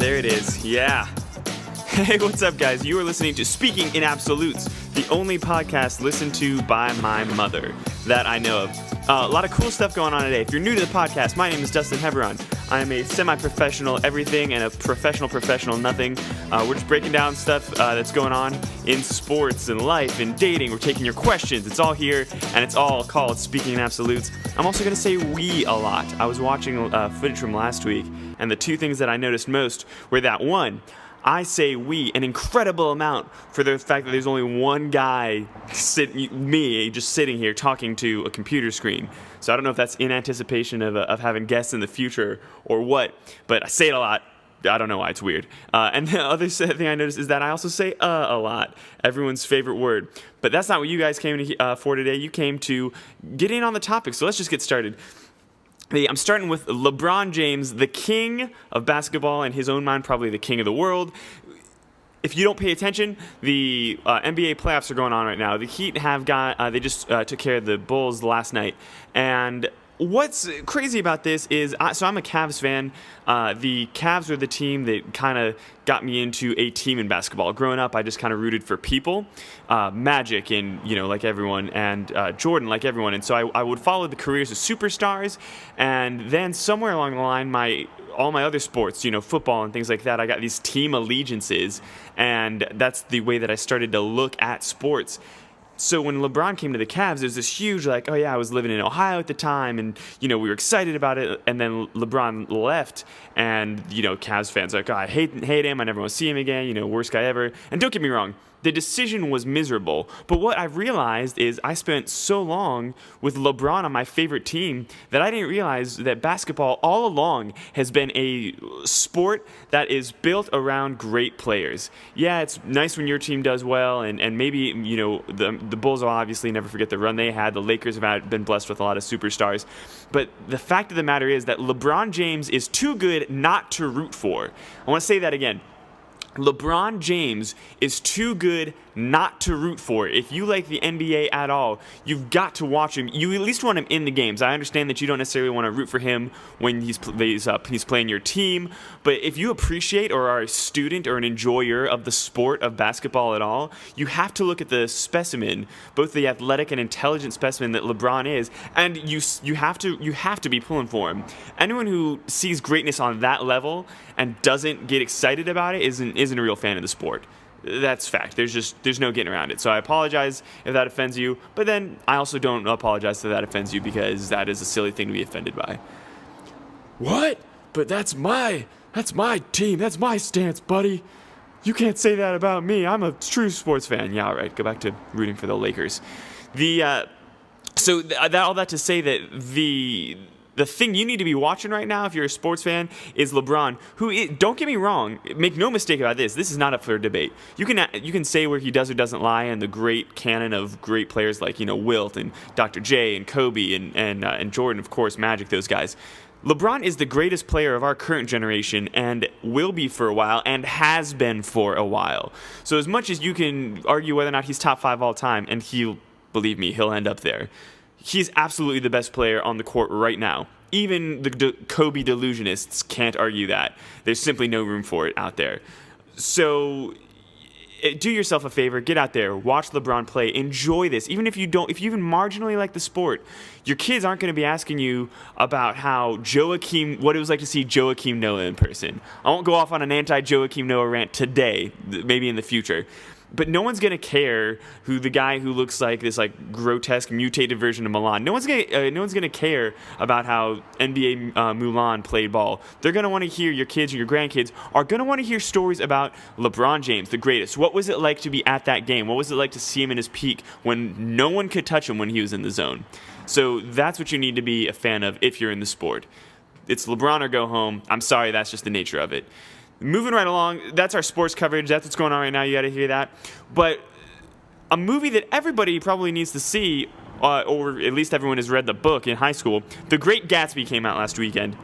there it is. Yeah. Hey, what's up, guys? You are listening to Speaking in Absolutes, the only podcast listened to by my mother that I know of. A lot of cool stuff going on today. If you're new to the podcast, my name is Dustin. I am a semi-professional everything and a professional nothing. We're just breaking down stuff that's going on in sports and life and dating. We're taking your questions. It's all here, and it's all called Speaking in Absolutes. I'm also going to say we a lot. I was watching footage from last week, and the two things that I noticed most were that, one, I say we an incredible amount for the fact that there's only one guy, just sitting here talking to a computer screen. So I don't know if that's in anticipation of having guests in the future or what, but I say it a lot. I don't know why, it's weird. And the other thing I noticed is that I also say a lot, everyone's favorite word. But that's not what you guys came to, for today. You came to get in on the topic, so let's just get started. I'm starting with LeBron James, the king of basketball, in his own mind, probably the king of the world. If you don't pay attention, the NBA playoffs are going on right now. The Heat they just took care of the Bulls last night. And what's crazy about this is, so I'm a Cavs fan. The Cavs are the team that kind of got me into a team in basketball. Growing up, I just kind of rooted for people, Magic and, like everyone, and Jordan like everyone. And so I would follow the careers of superstars. And then somewhere along the line, all my other sports, football and things like that, I got these team allegiances. And that's the way that I started to look at sports. So when LeBron came to the Cavs, there was this huge, I was living in Ohio at the time, and, we were excited about it, and then LeBron left, and, Cavs fans are like, I hate him, I never want to see him again, worst guy ever. And don't get me wrong, the decision was miserable, but what I realized is I spent so long with LeBron on my favorite team that I didn't realize that basketball all along has been a sport that is built around great players. Yeah, it's nice when your team does well, and maybe, the Bulls will obviously never forget the run they had. The Lakers have been blessed with a lot of superstars. But the fact of the matter is that LeBron James is too good not to root for. I want to say that again. LeBron James is too good not to root for. If you like the NBA at all, you've got to watch him. You at least want him in the games. I understand that you don't necessarily want to root for him when he's playing your team, but if you appreciate or are a student or an enjoyer of the sport of basketball at all, you have to look at the specimen, both the athletic and intelligent specimen that LeBron is, and you have to be pulling for him. Anyone who sees greatness on that level and doesn't get excited about it isn't a real fan of the sport. That's fact. There's no getting around it. So I apologize if that offends you, but then I also don't apologize if that offends you, because that is a silly thing to be offended by. What? But that's my team. That's my stance, buddy. You can't say that about me. I'm a true sports fan. Yeah, all right. Go back to rooting for the Lakers. All that to say that the thing you need to be watching right now, if you're a sports fan, is LeBron, don't get me wrong, make no mistake about this, this is not up for debate. You can say where he does or doesn't lie in the great canon of great players like, Wilt and Dr. J and Kobe and Jordan, of course, Magic, those guys. LeBron is the greatest player of our current generation and will be for a while and has been for a while. So as much as you can argue whether or not he's top 5 all time, and believe me, he'll end up there, he's absolutely the best player on the court right now. Even the Kobe delusionists can't argue that. There's simply no room for it out there. So do yourself a favor, get out there, watch LeBron play, enjoy this. Even if you even marginally like the sport, your kids aren't going to be asking you about what it was like to see Joakim Noah in person. I won't go off on an anti-Joakim Noah rant today, maybe in the future. But no one's going to care who the guy who looks like this grotesque mutated version of Milan. No one's going to care about how NBA Mulan played ball. They're going to want to hear, your kids or your grandkids are going to want to hear stories about LeBron James, the greatest. What was it like to be at that game? What was it like to see him in his peak when no one could touch him when he was in the zone? So that's what you need to be a fan of if you're in the sport. It's LeBron or go home. I'm sorry, that's just the nature of it. Moving right along, that's our sports coverage. That's what's going on right now. You got to hear that. But a movie that everybody probably needs to see, or at least everyone has read the book in high school, The Great Gatsby came out last weekend.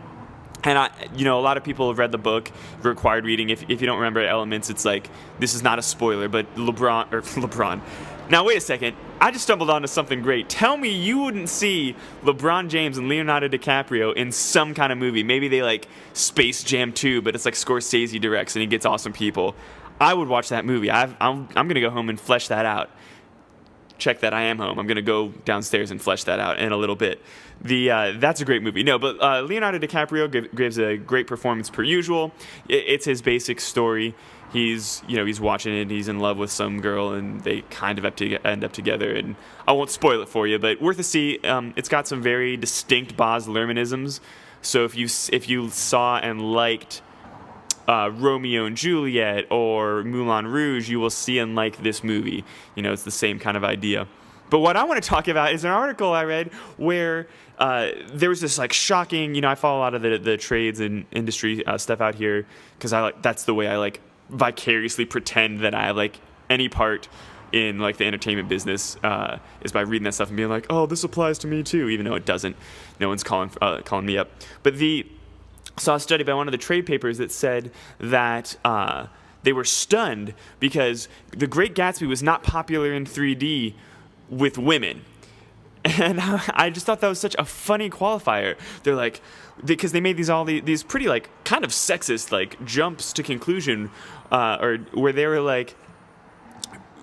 And a lot of people have read the book, required reading. If you don't remember elements, it's like, this is not a spoiler, but LeBron, Now, wait a second. I just stumbled onto something great. Tell me you wouldn't see LeBron James and Leonardo DiCaprio in some kind of movie. Maybe they like Space Jam 2, but it's like Scorsese directs and he gets awesome people. I would watch that movie. I'm going to go home and flesh that out. Check that, I am home. I'm going to go downstairs and flesh that out in a little bit. That's a great movie. No, but Leonardo DiCaprio gives a great performance per usual. It's his basic story. He's watching it, he's in love with some girl, and they kind of end up together. And I won't spoil it for you, but worth a see. It's got some very distinct Baz Luhrmannisms. So if you saw and liked Romeo and Juliet or Moulin Rouge, you will see and like this movie. It's the same kind of idea. But what I want to talk about is an article I read where there was this like shocking. I follow a lot of the trades and industry stuff out here because that's the way I like vicariously pretend that I have like any part in like the entertainment business is by reading that stuff and being like, oh, this applies to me too, even though it doesn't. No one's calling me up. But saw a study by one of the trade papers that said that they were stunned because The Great Gatsby was not popular in 3D with women. And I just thought that was such a funny qualifier. They're like, because they made these pretty like kind of sexist like jumps to conclusion, or where they were like,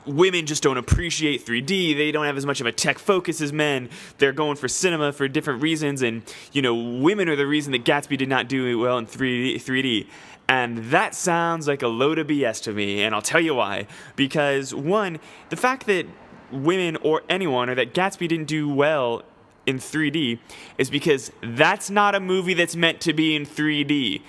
women just don't appreciate 3D. They don't have as much of a tech focus as men. They're going for cinema for different reasons, and women are the reason that Gatsby did not do well in 3D. And that sounds like a load of BS to me, and I'll tell you why. Because one, the fact that women or anyone, or that Gatsby didn't do well in 3D, is because that's not a movie that's meant to be in 3D.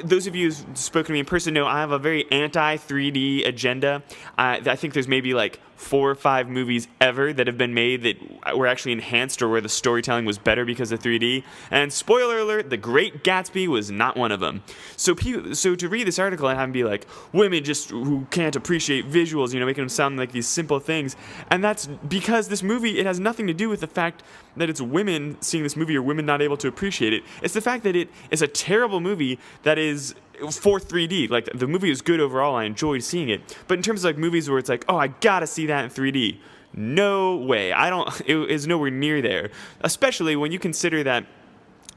Those of you who've spoken to me in person know I have a very anti-3D agenda. I think there's maybe like 4 or 5 movies ever that have been made that were actually enhanced or where the storytelling was better because of 3D. And spoiler alert, The Great Gatsby was not one of them. So to read this article and have them be like, women just who can't appreciate visuals, making them sound like these simple things. And that's because this movie, it has nothing to do with the fact that it's women seeing this movie or women not able to appreciate it. It's the fact that it is a terrible movie that is for 3D. Like, the movie is good overall. I enjoyed seeing it. But in terms of like movies where it's like, oh, I gotta see that in 3D. No way. It is nowhere near there. Especially when you consider that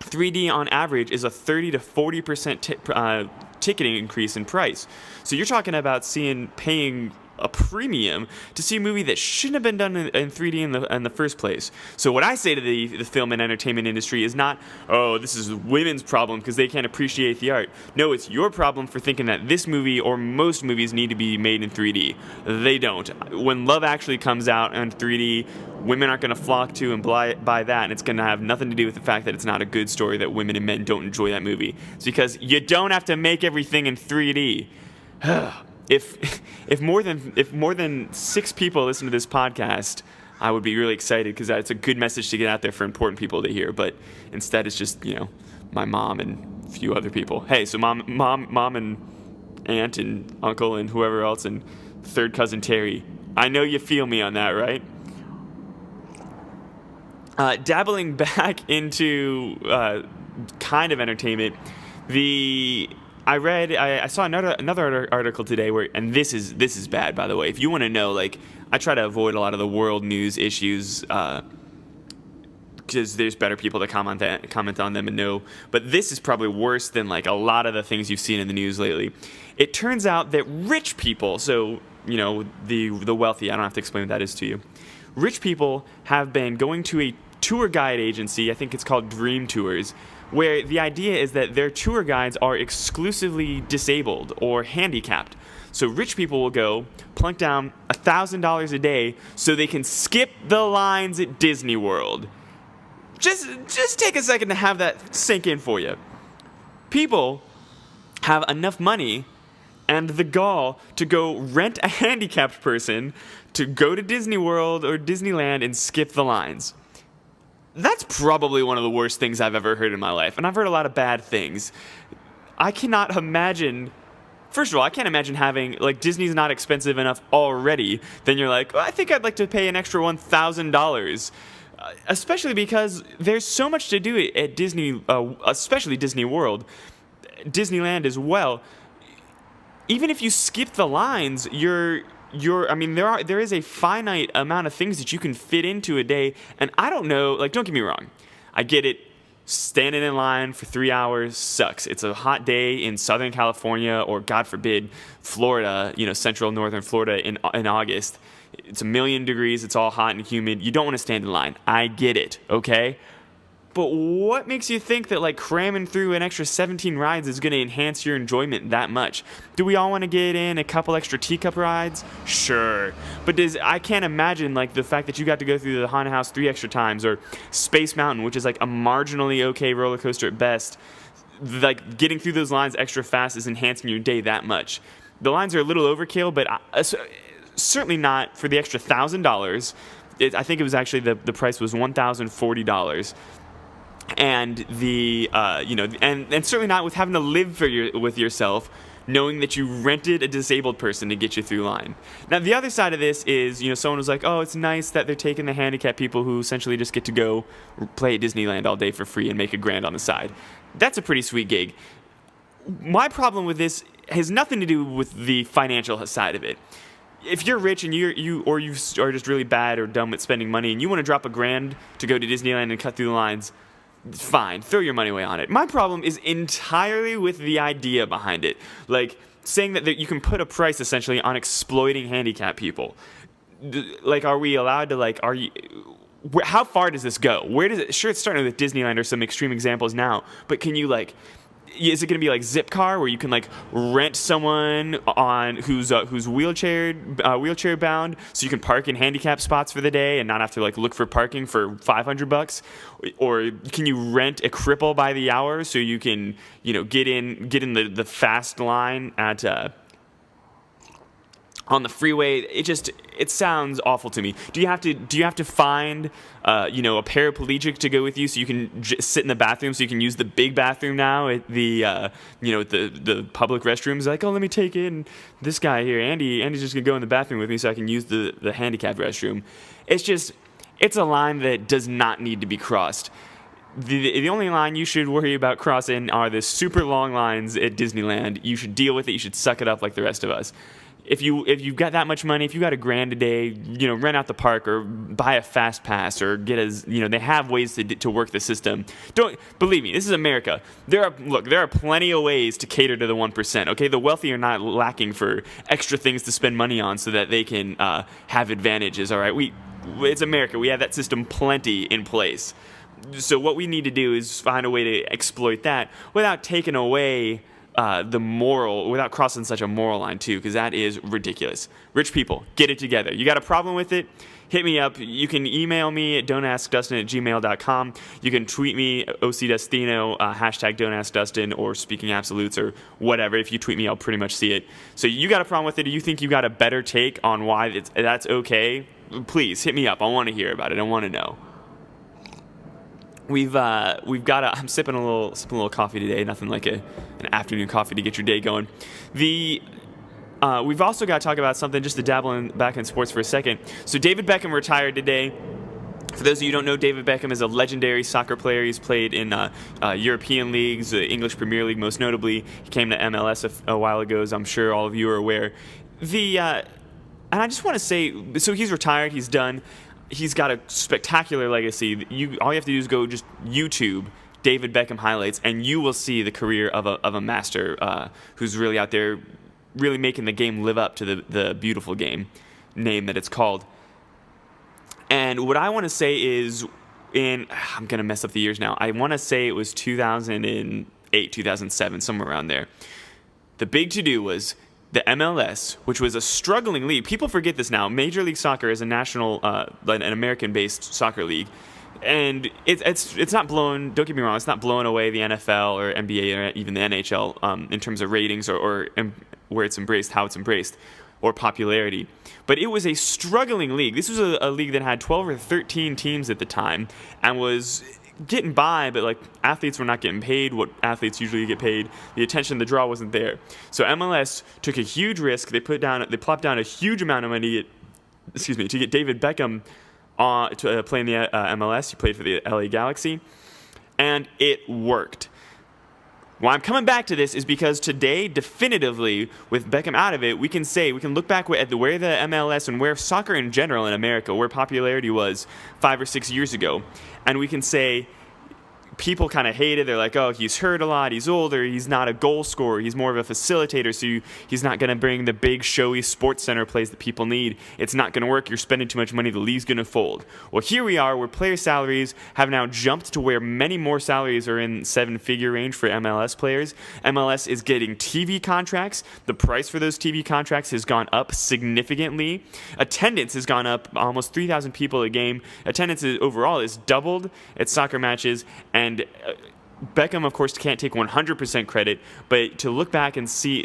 3D on average is a 30 to 40% ticketing increase in price. So you're talking about paying a premium to see a movie that shouldn't have been done in 3D in the first place. So what I say to the film and entertainment industry is not, oh, this is women's problem because they can't appreciate the art. No, it's your problem for thinking that this movie or most movies need to be made in 3D. They don't. When Love Actually comes out in 3D, women aren't going to flock to and buy that, and it's going to have nothing to do with the fact that it's not a good story that women and men don't enjoy that movie. It's because you don't have to make everything in 3D. If more than 6 people listen to this podcast, I would be really excited because that's a good message to get out there for important people to hear. But instead, it's just my mom and a few other people. Hey, so mom and aunt and uncle and whoever else and third cousin Terry. I know you feel me on that, right? Dabbling back into kind of entertainment, I saw another article today and this is bad, by the way. If you want to know, like, I try to avoid a lot of the world news issues because there's better people to comment on them and know. But this is probably worse than like a lot of the things you've seen in the news lately. It turns out that rich people, so the wealthy, I don't have to explain what that is to you. Rich people have been going to a tour guide agency, I think it's called Dream Tours, where the idea is that their tour guides are exclusively disabled or handicapped. So rich people will go plunk down $1,000 a day so they can skip the lines at Disney World. Just take a second to have that sink in for you. People have enough money and the gall to go rent a handicapped person to go to Disney World or Disneyland and skip the lines. That's probably one of the worst things I've ever heard in my life, and I've heard a lot of bad things. I cannot imagine. First of all, I can't imagine having, like, Disney's not expensive enough already. Then you're like, I think I'd like to pay an extra $1,000. Especially because there's so much to do at Disney, especially Disney World, Disneyland as well. Even if you skip the lines, you're there is a finite amount of things that you can fit into a day, and I don't know, like, don't get me wrong, I get it. Standing in line for 3 hours sucks. It's a hot day in Southern California, or God forbid, Florida, central northern Florida in August. It's 1,000,000 degrees. It's all hot and humid. You don't want to stand in line. I get it, okay? But what makes you think that like cramming through an extra 17 rides is going to enhance your enjoyment that much? Do we all want to get in a couple extra teacup rides? Sure. But I can't imagine like the fact that you got to go through the Haunted House 3 extra times, or Space Mountain, which is like a marginally okay roller coaster at best. Like getting through those lines extra fast is enhancing your day that much. The lines are a little overkill, but certainly not for the extra $1,000. I think it was actually the price was $1,040. And and certainly not with having to live with yourself, knowing that you rented a disabled person to get you through line. Now, the other side of this is, someone was like, oh, it's nice that they're taking the handicapped people who essentially just get to go play at Disneyland all day for free and make $1,000 on the side. That's a pretty sweet gig. My problem with this has nothing to do with the financial side of it. If you're rich and you are just really bad or dumb at spending money, and you want to drop $1,000 to go to Disneyland and cut through the lines, fine, throw your money away on it. My problem is entirely with the idea behind it. Like, saying that you can put a price, essentially, on exploiting handicapped people. Like, are we allowed to, how far does this go? Where does it, sure, it's starting with Disneyland or some extreme examples now, but can you, is it going to be like Zipcar, where you can rent someone on who's wheelchair bound, so you can park in handicapped spots for the day and not have to look for parking for $500? Or can you rent a cripple by the hour so you can get in the fast line at on the freeway? It sounds awful to me. Do you have to find a paraplegic to go with you so you can sit in the bathroom, so you can use the big bathroom now at the the public restrooms? Like, oh, let me take in this guy here, Andy's just gonna go in the bathroom with me so I can use the handicapped restroom. It's a line that does not need to be crossed. The only line you should worry about crossing are the super long lines at Disneyland. You should deal with it. You should suck it up like the rest of us. If you've got that much money, if you got $1,000 a day, rent out the park or buy a fast pass or they have ways to work the system. Don't believe me, this is America. There are plenty of ways to cater to the 1%. Okay, the wealthy are not lacking for extra things to spend money on so that they can have advantages. All right, it's America. We have that system plenty in place. So what we need to do is find a way to exploit that without taking away without crossing such a moral line too, because that is ridiculous. Rich people, get it together. You got a problem with it? Hit me up. You can email me at dontaskdustin@gmail.com. You can tweet me, ocdustino, hashtag dontaskdustin, or speaking absolutes, or whatever. If you tweet me, I'll pretty much see it. So you got a problem with it, or you think you got a better take on why that's okay? Please hit me up. I want to hear about it. I want to know. I'm sipping a little coffee today. Nothing like an afternoon coffee to get your day going. We've also got to talk about something just to dabble back in sports for a second. So David Beckham retired today. For those of you who don't know, David Beckham is a legendary soccer player. He's played in European leagues, the English Premier League most notably. He came to MLS a while ago, as I'm sure all of you are aware. And I just want to say, so he's retired. He's done. He's got a spectacular legacy. All you have to do is go just YouTube David Beckham highlights, and you will see the career of a master who's really out there, really making the game live up to the beautiful game name that it's called. And what I want to say is, I'm going to mess up the years now. I want to say it was 2008, 2007, somewhere around there. The big to-do was the MLS, which was a struggling league. People forget this now. Major League Soccer is a national, an American-based soccer league, and it's not blown. Don't get me wrong. It's not blowing away the NFL or NBA or even the NHL in terms of ratings or where it's embraced, how it's embraced, or popularity. But it was a struggling league. This was a league that had 12 or 13 teams at the time and was getting by, but athletes were not getting paid what athletes usually get paid. The attention, the draw wasn't there. So MLS took a huge risk. They plopped down a huge amount of money to get David Beckham to play in the MLS. He played for the LA Galaxy, and it worked. Why I'm coming back to this is because today, definitively, with Beckham out of it, we can look back at where the MLS and where soccer in general in America, where popularity was 5 or 6 years ago, and we can say people kind of hate it. They're like, oh, he's hurt a lot, he's older, he's not a goal scorer, he's more of a facilitator, so he's not going to bring the big, showy sports center plays that people need. It's not going to work. You're spending too much money. The league's going to fold. Well, here we are, where player salaries have now jumped to where many more salaries are in 7-figure range for MLS players. MLS is getting TV contracts. The price for those TV contracts has gone up significantly. Attendance has gone up almost 3,000 people a game. Attendance overall is doubled at soccer matches, and Beckham, of course, can't take 100% credit, but to look back and say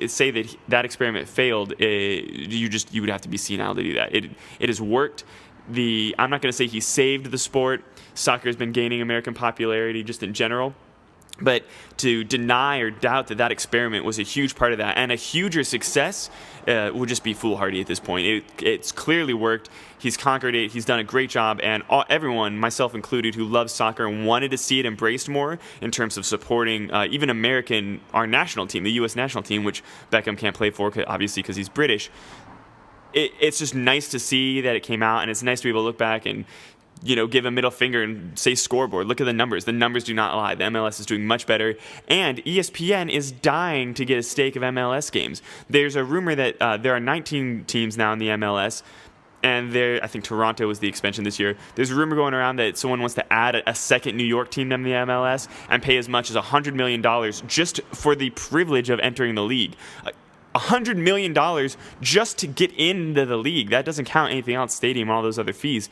that experiment failed, you would have to be senile to do that. It has worked. I'm not going to say he saved the sport. Soccer has been gaining American popularity just in general. But to deny or doubt that experiment was a huge part of that, and a huger success, would just be foolhardy at this point. It's clearly worked. He's conquered it. He's done a great job, and everyone, myself included, who loves soccer and wanted to see it embraced more in terms of supporting even our national team, the U.S. national team, which Beckham can't play for, obviously, because he's British. It's just nice to see that it came out, and it's nice to be able to look back and give a middle finger and say scoreboard. Look at the numbers. The numbers do not lie. The MLS is doing much better. And ESPN is dying to get a stake of MLS games. There's a rumor that there are 19 teams now in the MLS. And I think Toronto was the expansion this year. There's a rumor going around that someone wants to add a second New York team to the MLS and pay as much as $100 million just for the privilege of entering the league. $100 million just to get into the league. That doesn't count anything else, stadium, all those other fees.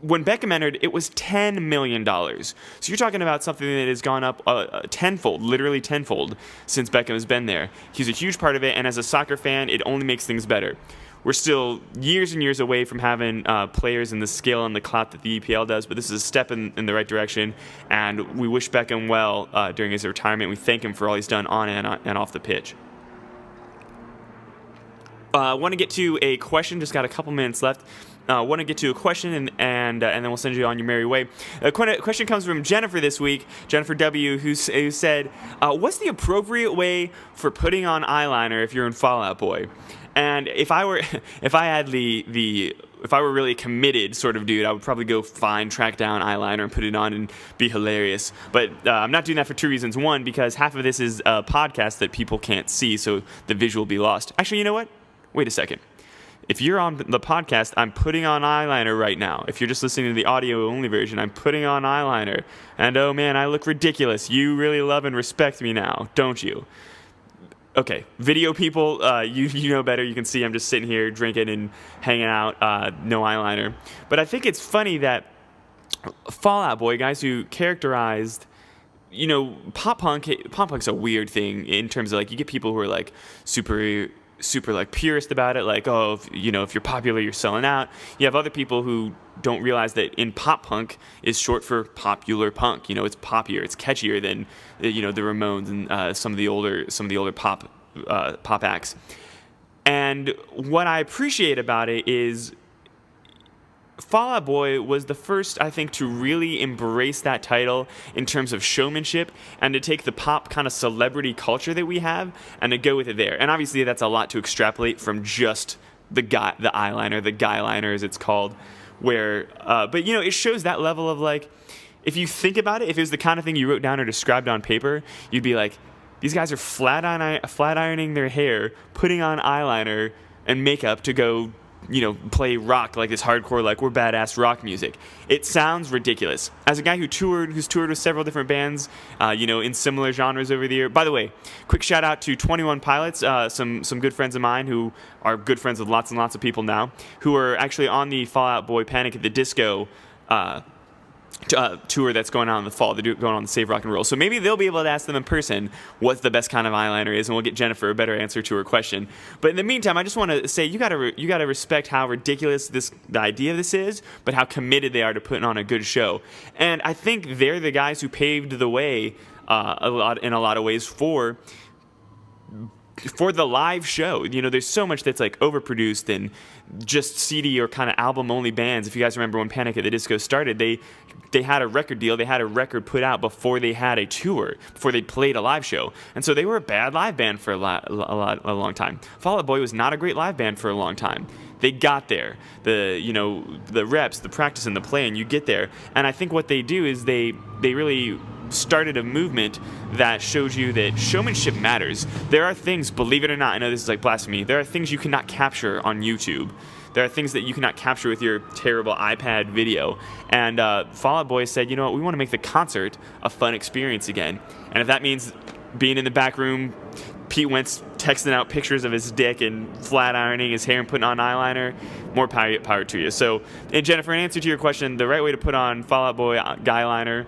When Beckham entered, it was $10 million. So you're talking about something that has gone up tenfold, literally tenfold, since Beckham has been there. He's a huge part of it, and as a soccer fan, it only makes things better. We're still years and years away from having players in the scale and the clout that the EPL does, but this is a step in the right direction, and we wish Beckham well during his retirement. We thank him for all he's done on and off the pitch. I want to get to a question. Just got a couple minutes left. Want to get to a question, and then we'll send you on your merry way. A question comes from Jennifer this week, Jennifer W., who said, what's the appropriate way for putting on eyeliner if you're in Fall Out Boy? And if I were really a committed sort of dude, I would probably go track down eyeliner and put it on and be hilarious. But I'm not doing that for two reasons. One, because half of this is a podcast that people can't see, so the visual will be lost. Actually, you know what? Wait a second. If you're on the podcast, I'm putting on eyeliner right now. If you're just listening to the audio-only version, I'm putting on eyeliner. And oh man, I look ridiculous. You really love and respect me now, don't you? Okay, video people, you know better. You can see I'm just sitting here drinking and hanging out, no eyeliner. But I think it's funny that Fall Out Boy, guys who characterized, pop punk's a weird thing in terms of, like, you get people who are, like, super like purist about it, like, oh, if you're popular, you're selling out. You have other people who don't realize that in pop punk is short for popular punk. It's poppier, it's catchier than the Ramones and some of the older pop acts. And what I appreciate about it is Fall Out Boy was the first, I think, to really embrace that title in terms of showmanship and to take the pop kind of celebrity culture that we have and to go with it there. And obviously that's a lot to extrapolate from just the eyeliner, the guyliner as it's called, but it shows that level of, like, if you think about it, if it was the kind of thing you wrote down or described on paper, you'd be like, these guys are flat ironing their hair, putting on eyeliner and makeup to go play rock, like this hardcore, like, we're badass rock music. It sounds ridiculous. As a guy who's toured with several different bands, in similar genres over the year. By the way, quick shout out to 21 Pilots, some good friends of mine who are good friends with lots and lots of people now, who are actually on the Fall Out Boy Panic at the Disco tour that's going on in the fall. They're going on the Save Rock and Roll. So maybe they'll be able to ask them in person what the best kind of eyeliner is, and we'll get Jennifer a better answer to her question. But in the meantime, I just want to say you gotta respect how ridiculous the idea of this is, but how committed they are to putting on a good show. And I think they're the guys who paved the way in a lot of ways for for the live show. There's so much that's like overproduced and just CD or kind of album only bands. If you guys remember when Panic at the Disco started, they had a record deal, they had a record put out before they had a tour, before they played a live show. And so they were a bad live band for a long time. Fall Out Boy was not a great live band for a long time. They got there, the reps, the practice, and the play, and you get there. And I think what they do is they really started a movement that shows you that showmanship matters. There are things, believe it or not, I know this is like blasphemy, there are things you cannot capture on YouTube. There are things that you cannot capture with your terrible iPad video. And Fall Out Boy said, you know what, we want to make the concert a fun experience again. And if that means being in the back room, Pete Wentz texting out pictures of his dick and flat ironing his hair and putting on eyeliner, more power to you. So, and Jennifer, in answer to your question, the right way to put on Fall Out Boy guy liner,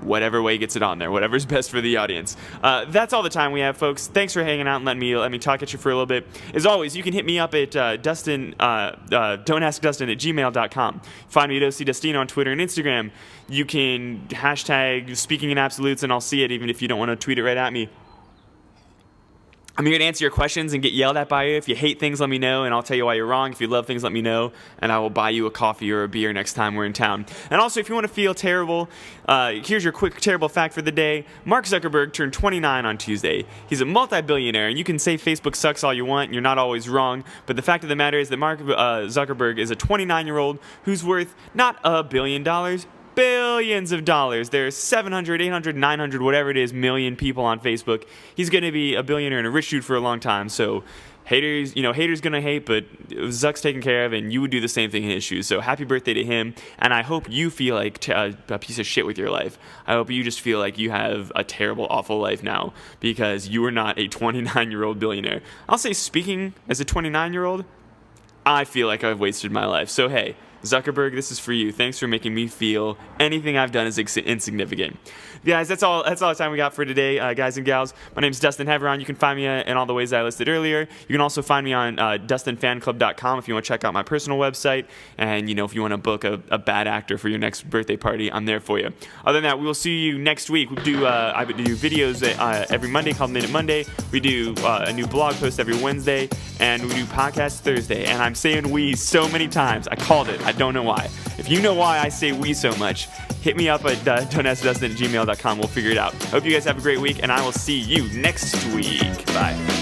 whatever way gets it on there, whatever's best for the audience. That's all the time we have, folks. Thanks for hanging out and let me talk at you for a little bit. As always, you can hit me up at Dustin, dontaskdustin at gmail.com. Find me at ocdustino on Twitter and Instagram. You can hashtag speaking in absolutes and I'll see it even if you don't want to tweet it right at me. I'm here to answer your questions and get yelled at by you. If you hate things, let me know, and I'll tell you why you're wrong. If you love things, let me know, and I will buy you a coffee or a beer next time we're in town. And also, if you want to feel terrible, here's your quick terrible fact for the day. Mark Zuckerberg turned 29 on Tuesday. He's a multi-billionaire, and you can say Facebook sucks all you want, and you're not always wrong, but the fact of the matter is that Mark Zuckerberg is a 29-year-old who's worth not $1 billion, billions of dollars. There's 700, 800, 900, whatever it is, million people on Facebook. He's going to be a billionaire and a rich dude for a long time. So haters going to hate, but Zuck's taken care of, and you would do the same thing in his shoes. So happy birthday to him. And I hope you feel like a piece of shit with your life. I hope you just feel like you have a terrible, awful life now because you are not a 29-year-old billionaire. I'll say, speaking as a 29-year-old, I feel like I've wasted my life. So hey, Zuckerberg, this is for you. Thanks for making me feel anything I've done is insignificant. Guys, that's all the time we got for today, guys and gals. My name's Dustin Heveron. You can find me in all the ways I listed earlier. You can also find me on DustinFanClub.com if you want to check out my personal website. And, if you want to book a bad actor for your next birthday party, I'm there for you. Other than that, we will see you next week. I do videos every Monday called Minute Monday. We do a new blog post every Wednesday. And we do podcasts Thursday. And I'm saying we so many times. I called it. I don't know why. If you know why I say we so much, hit me up at dontaskdustin at gmail.com. We'll figure it out. Hope you guys have a great week, and I will see you next week. Bye.